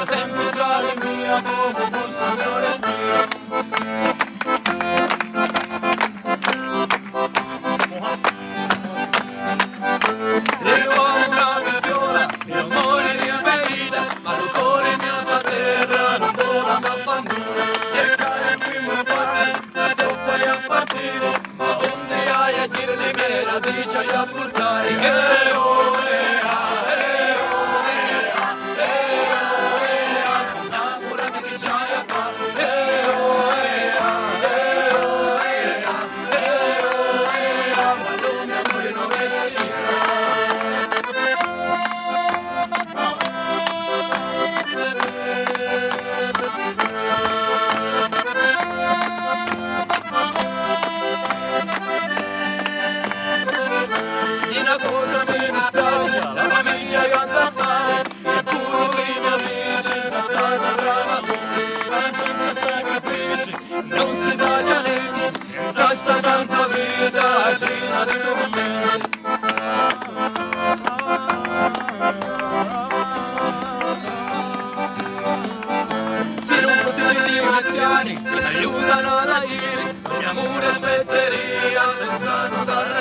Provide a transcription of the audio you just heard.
sempre tra le mie come fosse il mio respiro. Io ho una figliola, io morirò per vita, ma il cuore mio sa terra, non vola da abbandona. E cade qui mi faccio, so poi a partire, ma onde hai a dire le mie radici hai a portare. Sono innamorata che c'hai a fare. Quando mio amore non restirà. Di una cosa mi dispiace, la famiglia io abbassare, eppure i miei amici sono stati bravi amore, ma senza sacrifici non si fa niente, da sta santa vita piena di tormenti. Se non fossero i miei anziani che mi aiutano da ieri, il mio amore aspetteria senza notare.